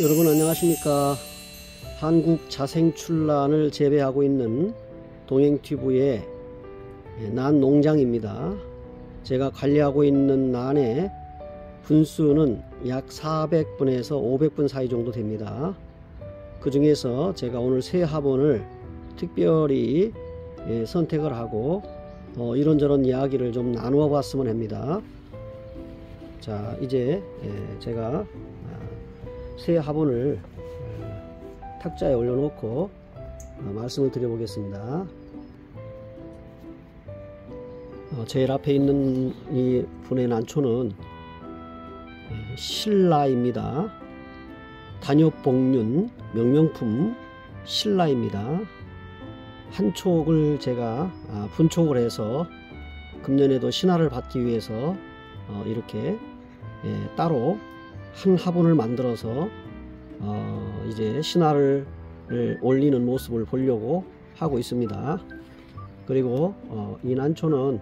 여러분 안녕하십니까. 한국 자생출란을 재배하고 있는 동행튜브의 난 농장입니다. 제가 관리하고 있는 난의 분수는 약 400분에서 500분 사이 정도 됩니다. 그 중에서 제가 오늘 새 화분을 특별히 선택을 하고 이런저런 이야기를 좀 나누어 봤으면 합니다. 자, 이제 제가 새 화분을 탁자에 올려놓고 말씀을 드려보겠습니다. 제일 앞에 있는 이 분의 난초는 신라입니다. 단엽복륜 명명품 신라입니다. 한 촉을 제가 분촉을 해서 금년에도 신화를 받기 위해서 이렇게 따로 한 화분을 만들어서 이제 신화를 올리는 모습을 보려고 하고 있습니다. 그리고 이 난초는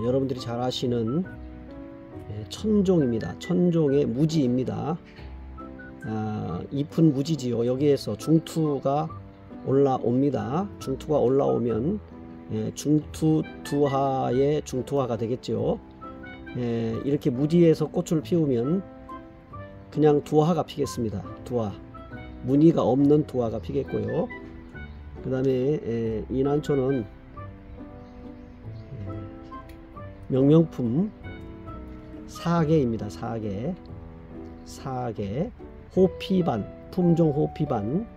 여러분들이 잘 아시는 천종입니다. 천종의 무지입니다. 잎은 무지지요. 여기에서 중투가 올라옵니다. 중투가 올라오면 중투 두화의 중투화가 되겠죠. 이렇게 무지에서 꽃을 피우면 그냥 두화가 피겠습니다. 두화, 무늬가 없는 두화가 피겠고요. 그 다음에 이 난초는 명명품 사계입니다. 사계 호피반, 품종 호피반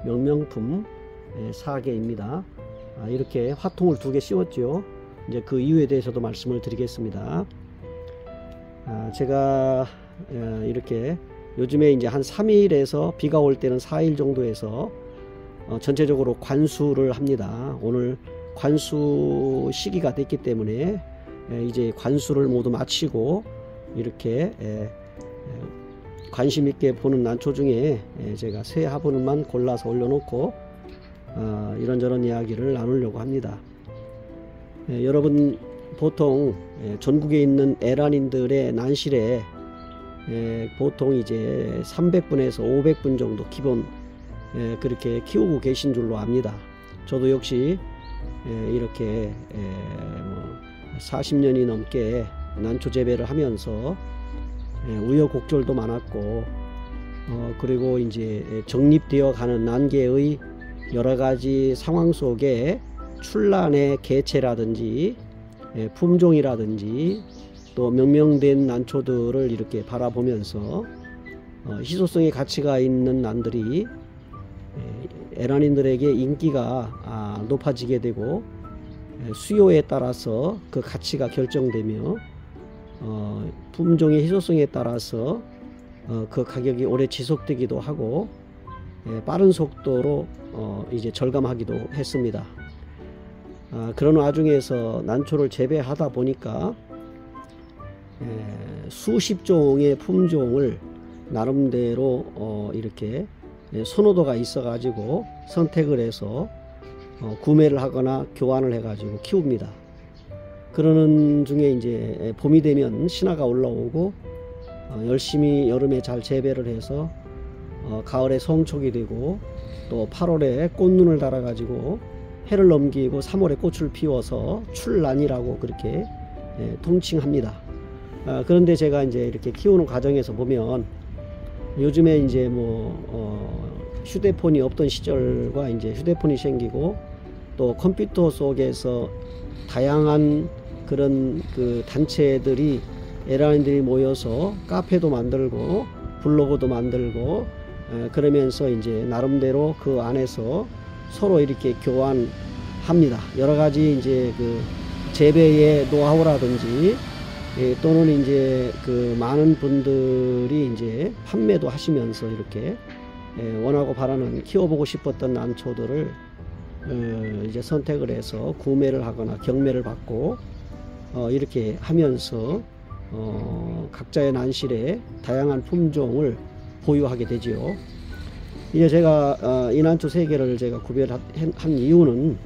명명품 사계입니다. 이렇게 화통을 2개 씌웠죠. 이제 그 이유에 대해서도 말씀을 드리겠습니다. 제가 이렇게 요즘에 이제 한 3일에서 비가 올 때는 4일 정도에서 전체적으로 관수를 합니다. 오늘 관수 시기가 됐기 때문에 이제 관수를 모두 마치고 이렇게 관심 있게 보는 난초 중에 제가 새 화분만 골라서 올려놓고 이런저런 이야기를 나누려고 합니다. 여러분 보통 전국에 있는 에란인들의 난실에 보통 이제 300분에서 500분 정도 기본 그렇게 키우고 계신 줄로 압니다. 저도 역시 이렇게 40년이 넘게 난초 재배를 하면서 우여곡절도 많았고 그리고 이제 정립되어 가는 난개의 여러가지 상황 속에 출란의 개체라든지 품종이라든지 또 명명된 난초들을 이렇게 바라보면서 희소성의 가치가 있는 난들이 에란인들에게 인기가 높아지게 되고 수요에 따라서 그 가치가 결정되며 품종의 희소성에 따라서 그 가격이 오래 지속되기도 하고 빠른 속도로 이제 절감하기도 했습니다. 그런 와중에서 난초를 재배하다 보니까 수십 종의 품종을 나름대로 이렇게 선호도가 있어 가지고 선택을 해서 구매를 하거나 교환을 해 가지고 키웁니다. 그러는 중에 이제 봄이 되면 신화가 올라오고 열심히 여름에 잘 재배를 해서 가을에 성촉이 되고 또 8월에 꽃눈을 달아 가지고 해를 넘기고 3월에 꽃을 피워서 출란이라고 그렇게 통칭합니다. 그런데 제가 이제 이렇게 키우는 과정에서 보면 요즘에 이제 휴대폰이 없던 시절과 이제 휴대폰이 생기고 또 컴퓨터 속에서 다양한 그런 그 단체들이 에란인들이 모여서 카페도 만들고 블로그도 만들고 그러면서 이제 나름대로 그 안에서 서로 이렇게 교환합니다. 여러 가지 이제 그 재배의 노하우라든지 또는 이제 그 많은 분들이 이제 판매도 하시면서 이렇게 원하고 바라는 키워보고 싶었던 난초들을 이제 선택을 해서 구매를 하거나 경매를 받고 이렇게 하면서 각자의 난실에 다양한 품종을 보유하게 되지요. 이제 제가 이 난초 3개를 제가 구별한 이유는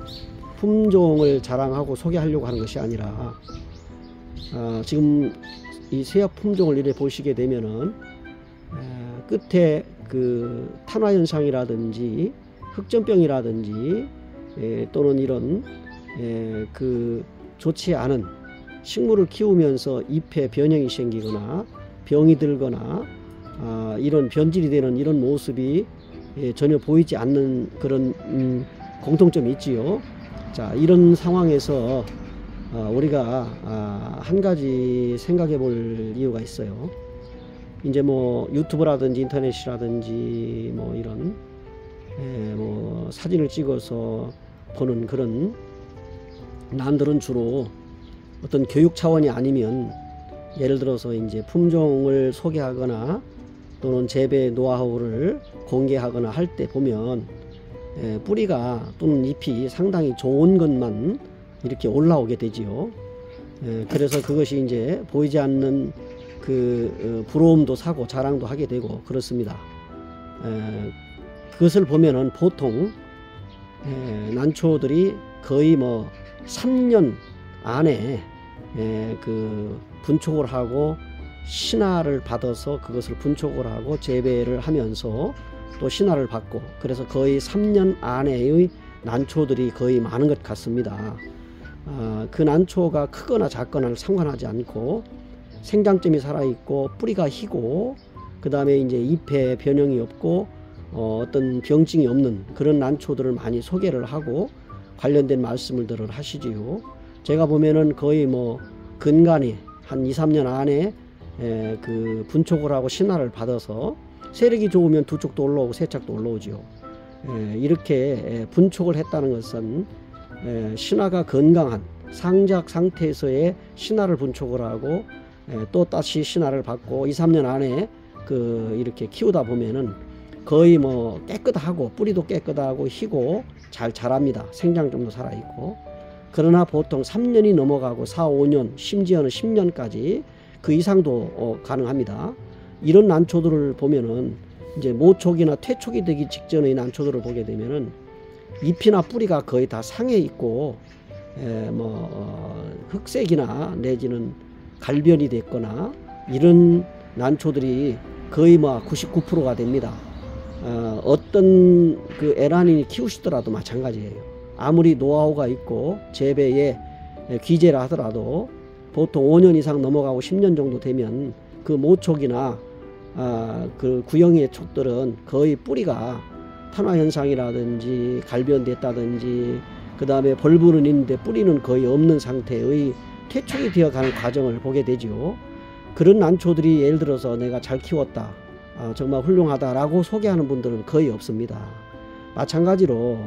품종을 자랑하고 소개하려고 하는 것이 아니라 지금 이 세엽 품종을 이래 보시게 되면은 끝에 그 탄화 현상이라든지 흑점병이라든지 또는 이런 그 좋지 않은 식물을 키우면서 잎에 변형이 생기거나 병이 들거나 이런 변질이 되는 이런 모습이 전혀 보이지 않는 그런 공통점이 있지요. 자, 이런 상황에서 우리가 한 가지 생각해 볼 이유가 있어요. 이제 뭐 유튜브라든지 인터넷이라든지 뭐 이런 뭐 사진을 찍어서 보는 그런 남들은 주로 어떤 교육 차원이 아니면 예를 들어서 이제 품종을 소개하거나 또는 재배 노하우를 공개하거나 할 때 보면 뿌리가 또는 잎이 상당히 좋은 것만 이렇게 올라오게 되지요. 그래서 그것이 이제 보이지 않는 그 부러움도 사고 자랑도 하게 되고 그렇습니다. 그것을 보면은 보통 난초들이 거의 뭐 3년 안에 그 분촉을 하고 신화를 받아서 그것을 분촉을 하고 재배를 하면서 또 신화를 받고, 그래서 거의 3년 안에의 난초들이 거의 많은 것 같습니다. 그 난초가 크거나 작거나 상관하지 않고 생장점이 살아있고 뿌리가 희고 그 다음에 이제 잎에 변형이 없고 어떤 병증이 없는 그런 난초들을 많이 소개를 하고 관련된 말씀들을 하시지요. 제가 보면은 거의 뭐 근간이 한 2-3년 안에 그 분촉을 하고 신화를 받아서 세력이 좋으면 두 쪽도 올라오고 세 짝도 올라오지요. 이렇게 분촉을 했다는 것은 신화가 건강한 상작 상태에서의 신화를 분촉을 하고 또 다시 신화를 받고 2-3년 안에 그 이렇게 키우다 보면은 거의 뭐 깨끗하고 뿌리도 깨끗하고 희고 잘 자랍니다. 생장점도 살아있고. 그러나 보통 3년이 넘어가고 4-5년 심지어는 10년까지 그 이상도 가능합니다. 이런 난초들을 보면은 이제 모촉이나 퇴촉이 되기 직전의 난초들을 보게 되면은 잎이나 뿌리가 거의 다 상해 있고 흑색이나 내지는 갈변이 됐거나 이런 난초들이 거의 뭐 99%가 됩니다. 어떤 그 에라닌이 키우시더라도 마찬가지예요. 아무리 노하우가 있고 재배에 귀재라 하더라도 보통 5년 이상 넘어가고 10년 정도 되면 그 모촉이나 그 구형의 촉들은 거의 뿌리가 탄화 현상이라든지 갈변됐다든지 그 다음에 벌브는 있는데 뿌리는 거의 없는 상태의 퇴촉이 되어가는 과정을 보게 되죠. 그런 난초들이 예를 들어서 내가 잘 키웠다, 정말 훌륭하다라고 소개하는 분들은 거의 없습니다. 마찬가지로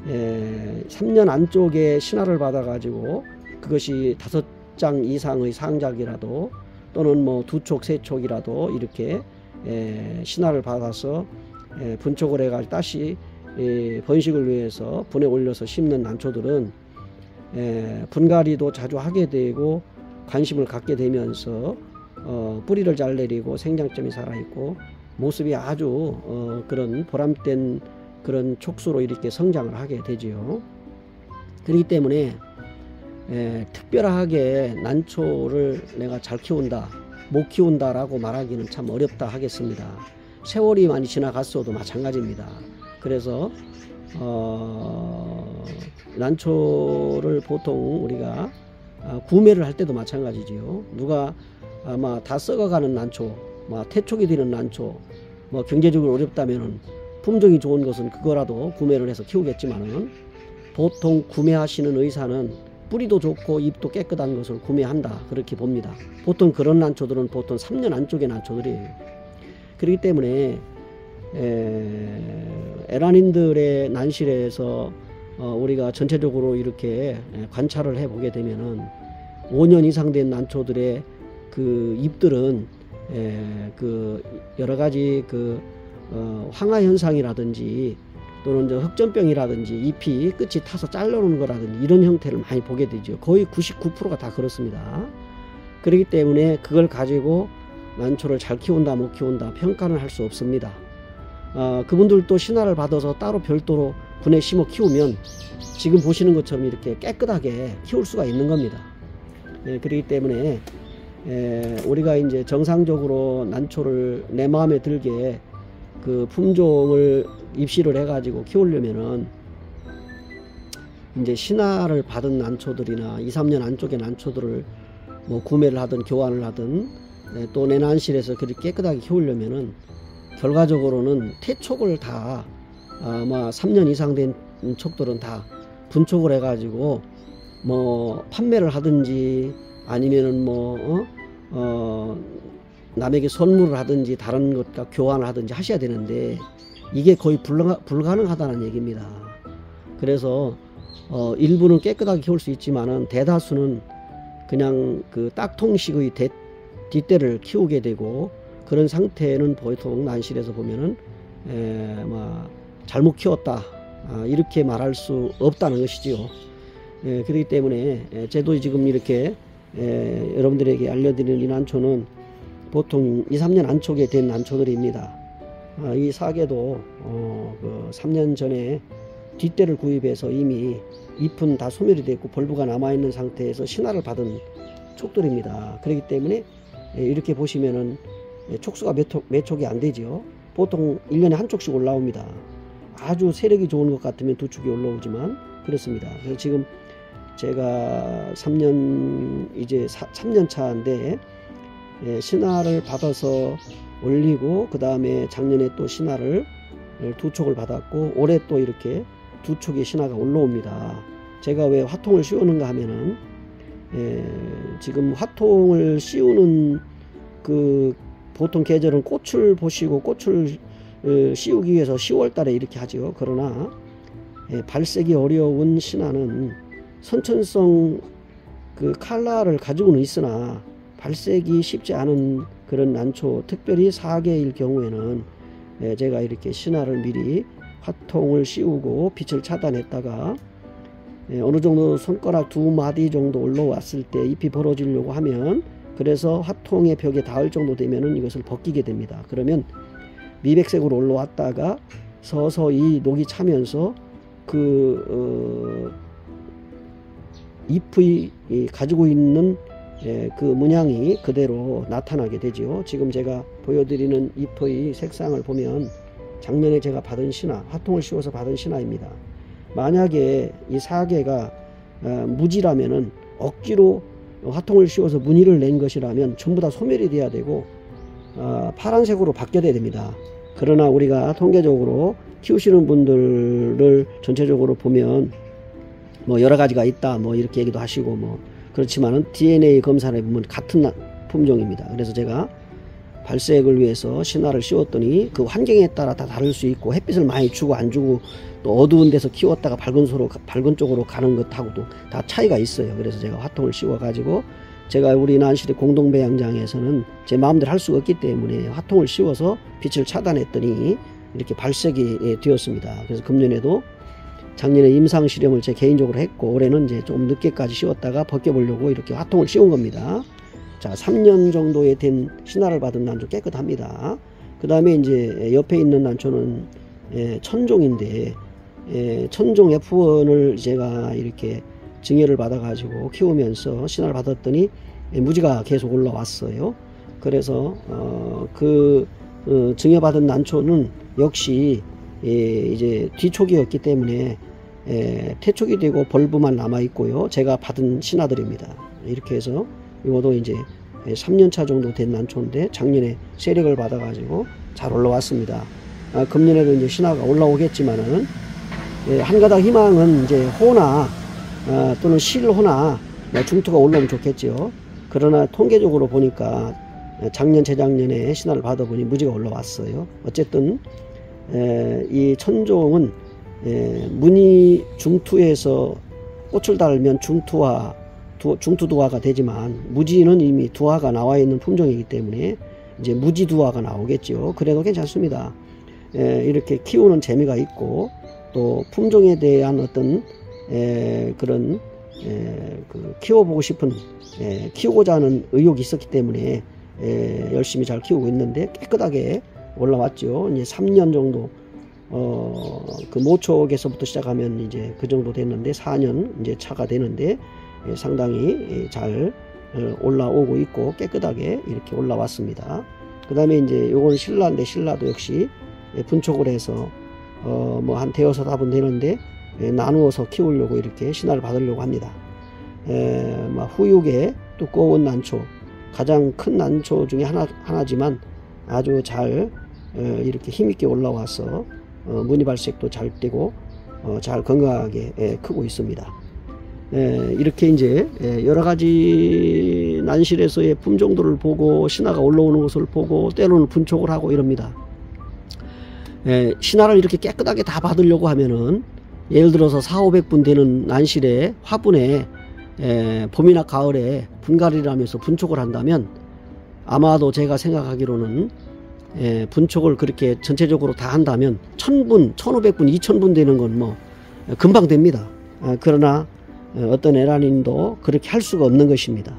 3년 안쪽에 신화를 받아가지고 그것이 5장 이상의 상작이라도 또는 뭐 2촉, 3촉이라도 이렇게 신화를 받아서 분촉을 해가지고 다시 번식을 위해서 분에 올려서 심는 난초들은 분갈이도 자주 하게 되고 관심을 갖게 되면서 뿌리를 잘 내리고 생장점이 살아있고 모습이 아주 그런 보람된 그런 촉수로 이렇게 성장을 하게 되지요. 그렇기 때문에 특별하게 난초를 내가 잘 키운다, 못 키운다 라고 말하기는 참 어렵다 하겠습니다. 세월이 많이 지나갔어도 마찬가지입니다. 그래서 난초를 보통 우리가 구매를 할 때도 마찬가지지요. 누가 아마 다 썩어가는 난초, 퇴촉이 되는 난초, 경제적으로 어렵다면은 품종이 좋은 것은 그거라도 구매를 해서 키우겠지만은 보통 구매하시는 의사는 뿌리도 좋고 잎도 깨끗한 것을 구매한다 그렇게 봅니다. 보통 그런 난초들은 보통 3년 안쪽의 난초들이에요. 그렇기 때문에 에라닌들의 난실에서 우리가 전체적으로 이렇게 관찰을 해보게 되면은 5년 이상 된 난초들의 그 잎들은 그 여러 가지 그 황화 현상이라든지 또는 흑점병이라든지 잎이 끝이 타서 잘라놓은 거라든지 이런 형태를 많이 보게 되죠. 거의 99%가 다 그렇습니다. 그렇기 때문에 그걸 가지고 난초를 잘 키운다 못 키운다 평가는 할 수 없습니다. 그분들도 신화를 받아서 따로 별도로 분에 심어 키우면 지금 보시는 것처럼 이렇게 깨끗하게 키울 수가 있는 겁니다. 그렇기 때문에 우리가 이제 정상적으로 난초를 내 마음에 들게 그 품종을 입시를 해가지고 키우려면은 이제 신화를 받은 난초들이나 2, 3년 안쪽의 난초들을 뭐 구매를 하든 교환을 하든 또 내 난실에서 그렇게 깨끗하게 키우려면은 결과적으로는 태촉을 다 아마 3년 이상 된 촉들은 다 분촉을 해가지고 뭐 판매를 하든지 아니면은 뭐 남에게 선물을 하든지 다른 것과 교환을 하든지 하셔야 되는데 이게 거의 불가능하다는 얘기입니다. 그래서 일부는 깨끗하게 키울 수 있지만은 대다수는 그냥 그 딱통식의 뒷대를 키우게 되고 그런 상태는 보통 난실에서 보면은 잘못 키웠다 이렇게 말할 수 없다는 것이지요. 그렇기 때문에 저도 지금 이렇게 여러분들에게 알려드리는 이 난초는 보통 2, 3년 안쪽에 된 난초들입니다. 이 사계도 그 3년 전에 뒷대를 구입해서 이미 잎은 다 소멸이 됐고 벌브가 남아있는 상태에서 신화를 받은 촉들입니다. 그렇기 때문에 이렇게 보시면은 촉수가 몇 촉이 안 되죠. 보통 1년에 한 촉씩 올라옵니다. 아주 세력이 좋은 것 같으면 2촉이 올라오지만 그렇습니다. 그래서 지금 제가 3년 차인데 신화를 받아서 올리고 그 다음에 작년에 또 신화를 2촉을 받았고 올해 또 이렇게 2촉의 신화가 올라옵니다. 제가 왜 화통을 씌우는가 하면은 지금 화통을 씌우는 그 보통 계절은 꽃을 보시고 꽃을 씌우기 위해서 10월 달에 이렇게 하죠. 그러나 발색이 어려운 신화는 선천성 그 칼라를 가지고는 있으나 발색이 쉽지 않은 그런 난초, 특별히 사계일 경우에는 제가 이렇게 신화를 미리 화통을 씌우고 빛을 차단했다가 어느 정도 손가락 2마디 정도 올라왔을 때 잎이 벌어지려고 하면 그래서 화통의 벽에 닿을 정도 되면은 이것을 벗기게 됩니다. 그러면 미백색으로 올라왔다가 서서히 녹이 차면서 그 잎의 가지고 있는 그 문양이 그대로 나타나게 되죠. 지금 제가 보여드리는 잎의 색상을 보면 작년에 제가 받은 신화, 화통을 씌워서 받은 신화입니다. 만약에 이 사계가 무지라면은 억지로 화통을 씌워서 무늬를 낸 것이라면 전부 다 소멸이 돼야 되고 파란색으로 바뀌어야 됩니다. 그러나 우리가 통계적으로 키우시는 분들을 전체적으로 보면 뭐 여러 가지가 있다 뭐 이렇게 얘기도 하시고 뭐 그렇지만은 DNA 검사를 해보면 같은 품종입니다. 그래서 제가 발색을 위해서 신화를 씌웠더니 그 환경에 따라 다 다를 수 있고 햇빛을 많이 주고 안 주고 또 어두운 데서 키웠다가 밝은 쪽으로 가는 것하고도 다 차이가 있어요. 그래서 제가 화통을 씌워 가지고 제가 우리 난실의 공동배양장에서는 제 마음대로 할 수가 없기 때문에 화통을 씌워서 빛을 차단했더니 이렇게 발색이 되었습니다. 그래서 금년에도 작년에 임상 실험을 제 개인적으로 했고 올해는 이제 좀 늦게까지 씌웠다가 벗겨보려고 이렇게 화통을 씌운 겁니다. 자, 3년 정도에 된 신화를 받은 난초 깨끗합니다. 그 다음에 이제 옆에 있는 난초는 천종인데 천종 F1을 제가 이렇게 증여를 받아 가지고 키우면서 신화를 받았더니 무지가 계속 올라왔어요. 그래서 증여받은 난초는 역시 이제 뒤촉이었기 때문에 태촉이 되고 벌브만 남아 있고요. 제가 받은 신화들입니다. 이렇게 해서 이것도 이제 3년차 정도 된 난초인데 작년에 세력을 받아 가지고 잘 올라왔습니다. 금년에도 이제 신화가 올라오겠지만은 한 가닥 희망은 이제 호나 또는 실호나 중투가 올라오면 좋겠죠. 그러나 통계적으로 보니까 작년 재작년에 신화를 받아보니 무지가 올라왔어요. 어쨌든 이 천종은 무늬 중투에서 꽃을 달면 중투두화가 되지만 무지는 이미 두화가 나와 있는 품종이기 때문에 이제 무지두화가 나오겠죠. 그래도 괜찮습니다. 이렇게 키우는 재미가 있고 또 품종에 대한 어떤 그런 키워보고 싶은 키우고자 하는 의욕이 있었기 때문에 열심히 잘 키우고 있는데 깨끗하게 올라왔죠. 이제 3년 정도 그 모촉에서부터 시작하면 이제 그 정도 됐는데 4년 이제 차가 되는데 상당히 잘 올라오고 있고 깨끗하게 이렇게 올라왔습니다. 그 다음에 이제 요건 신라인데 신라도 역시 분촉을 해서 뭐 한 대여섯 화분 되는데 나누어서 키우려고 이렇게 신화를 받으려고 합니다. 후육의 두꺼운 난초, 가장 큰 난초 중에 하나지만 아주 잘 이렇게 힘있게 올라와서 무늬발색도 잘 띄고 잘 건강하게 크고 있습니다. 이렇게 이제 여러가지 난실에서의 품종들을 보고 신화가 올라오는 것을 보고 때로는 분촉을 하고 이럽니다. 신화를 이렇게 깨끗하게 다 받으려고 하면은 예를 들어서 400~500분 되는 난실에 화분에 봄이나 가을에 분갈이를 하면서 분촉을 한다면 아마도 제가 생각하기로는 분촉을 그렇게 전체적으로 다 한다면 1000분, 1500분, 2000분 되는 건 뭐 금방 됩니다. 그러나 어떤 에라닌도 그렇게 할 수가 없는 것입니다.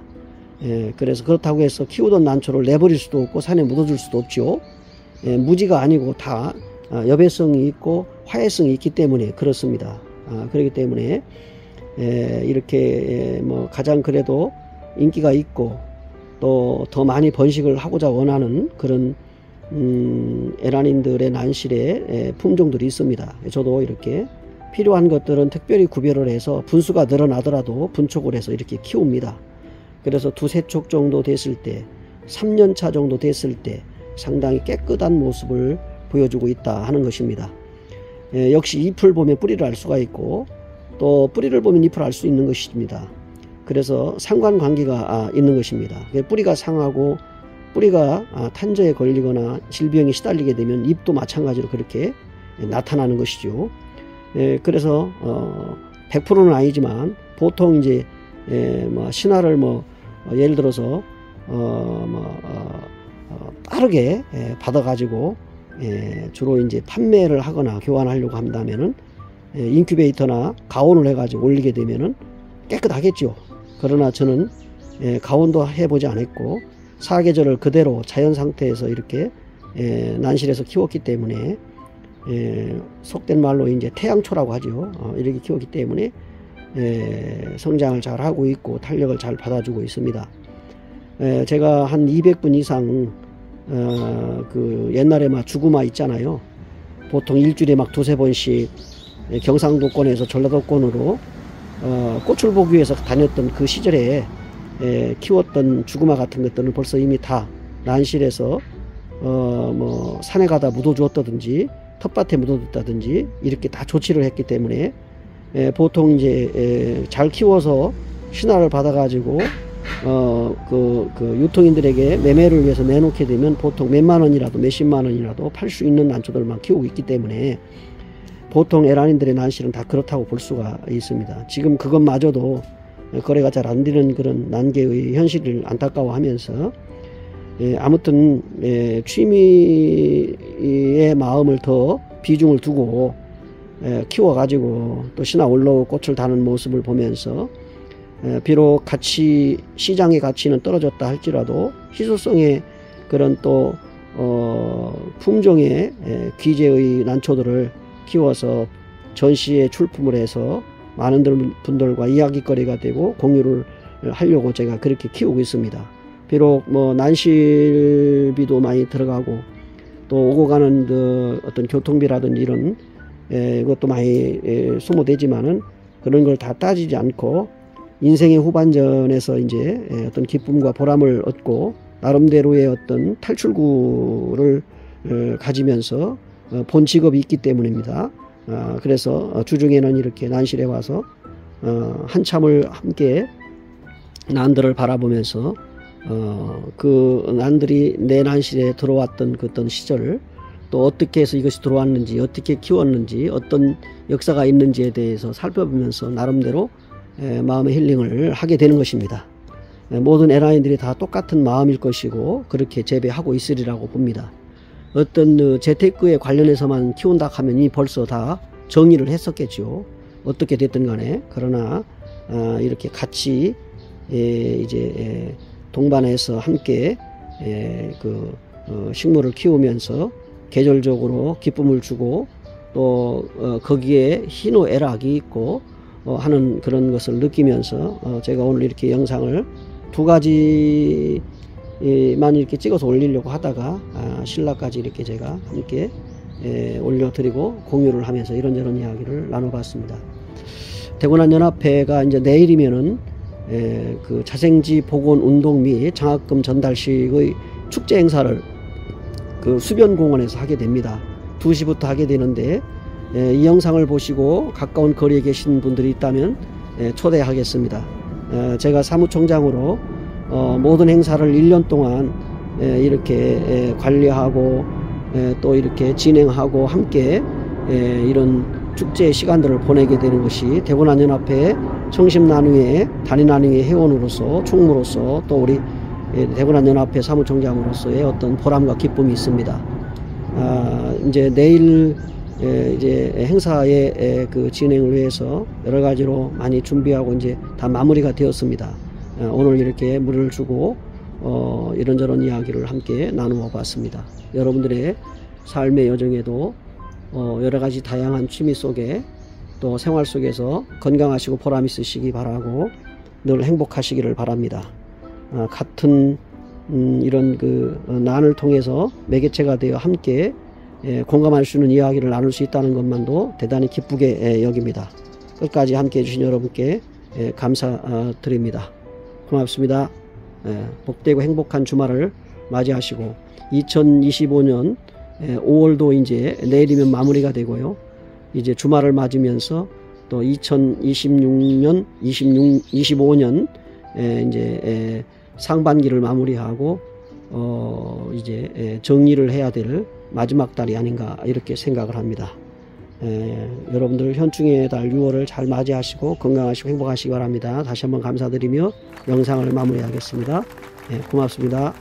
그래서 그렇다고 해서 키우던 난초를 내버릴 수도 없고 산에 묻어줄 수도 없죠. 무지가 아니고 다 여배성이 있고 화해성이 있기 때문에 그렇습니다. 그렇기 때문에 이렇게 뭐 가장 그래도 인기가 있고 또 더 많이 번식을 하고자 원하는 그런 에라닌들의 난실에 품종들이 있습니다. 저도 이렇게 필요한 것들은 특별히 구별을 해서 분수가 늘어나더라도 분촉을 해서 이렇게 키웁니다. 그래서 2~3촉 정도 됐을 때 3년차 정도 됐을 때 상당히 깨끗한 모습을 보여주고 있다 하는 것입니다. 역시 잎을 보면 뿌리를 알 수가 있고 또 뿌리를 보면 잎을 알 수 있는 것입니다. 그래서 상관관계가 있는 것입니다. 뿌리가 상하고 뿌리가 탄저에 걸리거나 질병에 시달리게 되면 잎도 마찬가지로 그렇게 나타나는 것이죠. 그래서 100%는 아니지만 보통 이제 뭐 신화를 예를 들어서 빠르게 받아가지고 주로 이제 판매를 하거나 교환하려고 한다면은 인큐베이터나 가온을 해가지고 올리게 되면은 깨끗하겠죠. 그러나 저는 가온도 해보지 않았고 사계절을 그대로 자연 상태에서 이렇게 난실에서 키웠기 때문에 속된 말로 이제 태양초라고 하죠. 이렇게 키웠기 때문에 성장을 잘 하고 있고 탄력을 잘 받아주고 있습니다. 제가 한 200분 이상 그 옛날에 막 주구마 있잖아요. 보통 일주일에 막 2~3번씩 경상도권에서 전라도권으로 꽃을 보기 위해서 다녔던 그 시절에 키웠던 주구마 같은 것들은 벌써 이미 다 난실에서 뭐 산에 가다 묻어주었다든지 텃밭에 묻어뒀다든지 이렇게 다 조치를 했기 때문에 보통 이제 잘 키워서 신화를 받아가지고 그 유통인들에게 매매를 위해서 내놓게 되면 보통 몇만 원이라도 몇십만 원이라도 팔 수 있는 난초들만 키우고 있기 때문에 보통 에라닌들의 난실은 다 그렇다고 볼 수가 있습니다. 지금 그것마저도 거래가 잘 안 되는 그런 난계의 현실을 안타까워하면서 아무튼 취미의 마음을 더 비중을 두고 키워가지고 또 신화 올라오고 꽃을 다는 모습을 보면서 비록 시장의 가치는 떨어졌다 할지라도 희소성의 그런 또 품종의 귀재의 난초들을 키워서 전시에 출품을 해서 많은 분들과 이야기거리가 되고 공유를 하려고 제가 그렇게 키우고 있습니다. 비록 뭐 난실비도 많이 들어가고 또 오고 가는 그 어떤 교통비라든지 이런 그것도 많이 소모되지만은 그런 걸 다 따지지 않고 인생의 후반전에서 이제 어떤 기쁨과 보람을 얻고 나름대로의 어떤 탈출구를 가지면서 본 직업이 있기 때문입니다. 그래서 주중에는 이렇게 난실에 와서 한참을 함께 난들을 바라보면서 그 난들이 내 난실에 들어왔던 그 어떤 시절 또 어떻게 해서 이것이 들어왔는지 어떻게 키웠는지 어떤 역사가 있는지에 대해서 살펴보면서 나름대로 마음의 힐링을 하게 되는 것입니다. 모든 에라인들이 다 똑같은 마음일 것이고 그렇게 재배하고 있으리라고 봅니다. 어떤 재테크에 관련해서만 키운다 하면 이 벌써 다 정의를 했었겠죠. 어떻게 됐든 간에. 그러나 이렇게 같이 이제 동반해서 함께 식물을 키우면서 계절적으로 기쁨을 주고 또 거기에 희노애락이 있고 하는 그런 것을 느끼면서 제가 오늘 이렇게 영상을 두 가지만 이렇게 찍어서 올리려고 하다가 신라까지 이렇게 제가 함께 올려드리고 공유를 하면서 이런저런 이야기를 나눠봤습니다. 대구난연합회가 이제 내일이면은 그 자생지 복원 운동 및 장학금 전달식의 축제 행사를 그 수변공원에서 하게 됩니다. 2시부터 하게 되는데 이 영상을 보시고 가까운 거리에 계신 분들이 있다면 초대하겠습니다. 제가 사무총장으로 모든 행사를 1년 동안 이렇게 관리하고 또 이렇게 진행하고 함께 이런 축제 시간들을 보내게 되는 것이 대구난연합회 청심나눔회 단위나눔회 회원으로서 총무로서 또 우리 대구난연합회 사무총장으로서의 어떤 보람과 기쁨이 있습니다. 이제 내일 이제 행사의 그 진행을 위해서 여러 가지로 많이 준비하고 이제 다 마무리가 되었습니다. 오늘 이렇게 물을 주고 이런저런 이야기를 함께 나누어 봤습니다. 여러분들의 삶의 여정에도 여러 가지 다양한 취미 속에 또 생활 속에서 건강하시고 보람 있으시기 바라고 늘 행복하시기를 바랍니다. 같은 이런 그 난을 통해서 매개체가 되어 함께 공감할 수 있는 이야기를 나눌 수 있다는 것만도 대단히 기쁘게 여깁니다. 끝까지 함께 해주신 여러분께 감사드립니다. 고맙습니다. 복되고 행복한 주말을 맞이하시고 2025년 5월도 이제 내일이면 마무리가 되고요. 이제 주말을 맞으면서 또 2026년 25년 이제 상반기를 마무리하고 이제 정리를 해야 될 마지막 달이 아닌가 이렇게 생각을 합니다. 여러분들 현충의 달 6월을 잘 맞이하시고 건강하시고 행복하시기 바랍니다. 다시 한번 감사드리며 영상을 마무리하겠습니다. 고맙습니다.